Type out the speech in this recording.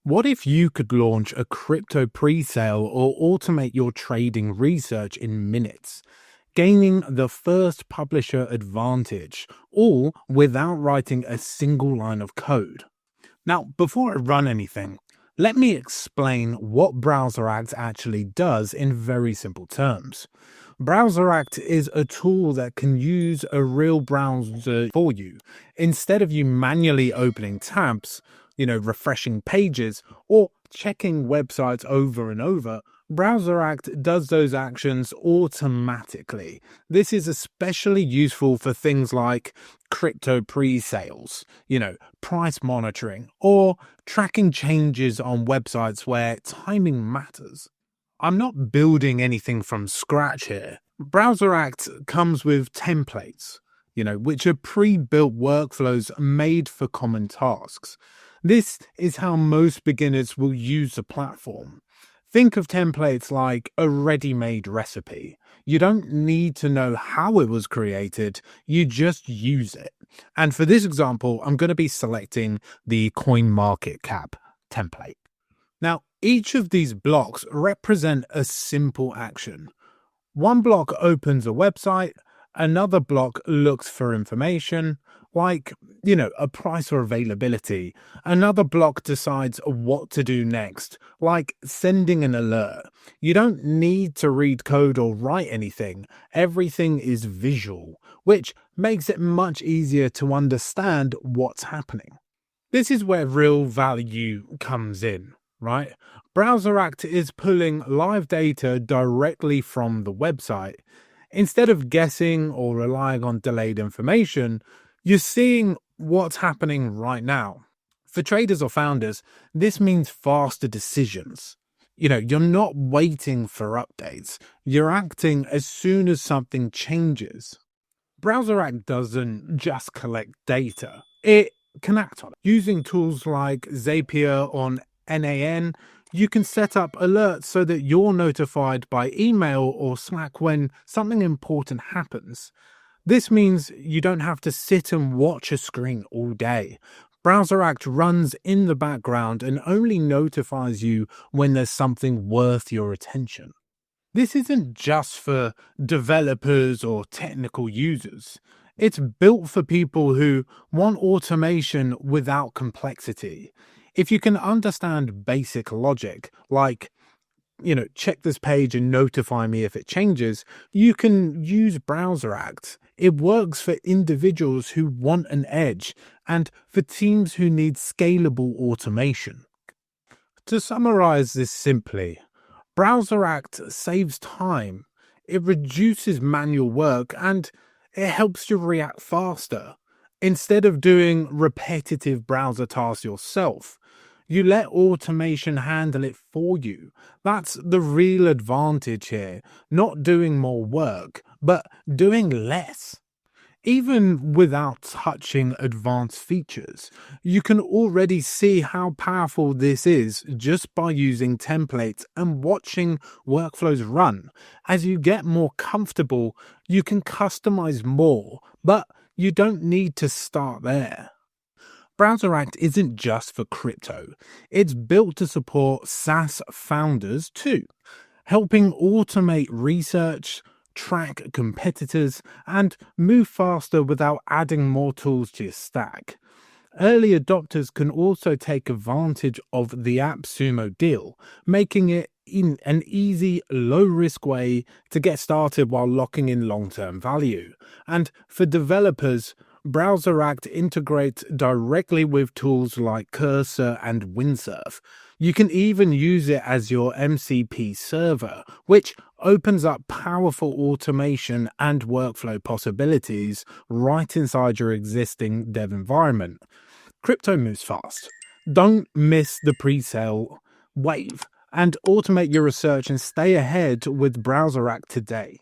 What if you could launch a crypto pre-sale or automate your trading research in minutes, gaining the first publisher advantage, all without writing a single line of code? Now, before I run anything, let me explain what BrowserAct actually does in very simple terms. BrowserAct is a tool that can use a real browser for you. Instead of you manually opening tabs, refreshing pages, or checking websites over and over, BrowserAct does those actions automatically. This is especially useful for things like crypto pre-sales, price monitoring, or tracking changes on websites where timing matters. I'm not building anything from scratch here. BrowserAct comes with templates, which are pre-built workflows made for common tasks. This is how most beginners will use the platform. Think of templates like a ready-made recipe. You don't need to know how it was created, you just use it. And for this example, I'm going to be selecting the CoinMarketCap template. Now, each of these blocks represent a simple action. One block opens a website, another block looks for information, like, a price or availability. Another block decides what to do next, like sending an alert. You don't need to read code or write anything. Everything is visual, which makes it much easier to understand what's happening. This is where real value comes in, right? BrowserAct is pulling live data directly from the website. Instead of guessing or relying on delayed information, you're seeing what's happening right now. For traders or founders, this means faster decisions. You're not waiting for updates. You're acting as soon as something changes. BrowserAct doesn't just collect data. It can act on it. Using tools like Zapier on NAN, you can set up alerts so that you're notified by email or Slack when something important happens. This means you don't have to sit and watch a screen all day. BrowserAct runs in the background and only notifies you when there's something worth your attention. This isn't just for developers or technical users. It's built for people who want automation without complexity. If you can understand basic logic, like, check this page and notify me if it changes, you can use BrowserAct. It works for individuals who want an edge and for teams who need scalable automation. To summarize this simply, BrowserAct saves time, it reduces manual work, and it helps you react faster. Instead of doing repetitive browser tasks yourself, you let automation handle it for you. That's the real advantage here. Not doing more work, but doing less. Even without touching advanced features, you can already see how powerful this is just by using templates and watching workflows run. As you get more comfortable, you can customize more, but you don't need to start there. BrowserAct isn't just for crypto. It's built to support SaaS founders too, helping automate research, track competitors, and move faster without adding more tools to your stack. Early adopters can also take advantage of the AppSumo deal, making it an easy, low-risk way to get started while locking in long-term value. And for developers, BrowserAct integrates directly with tools like Cursor and Windsurf. You can even use it as your MCP server, which opens up powerful automation and workflow possibilities right inside your existing dev environment. Crypto moves fast. Don't miss the pre-sale wave and automate your research and stay ahead with BrowserAct today.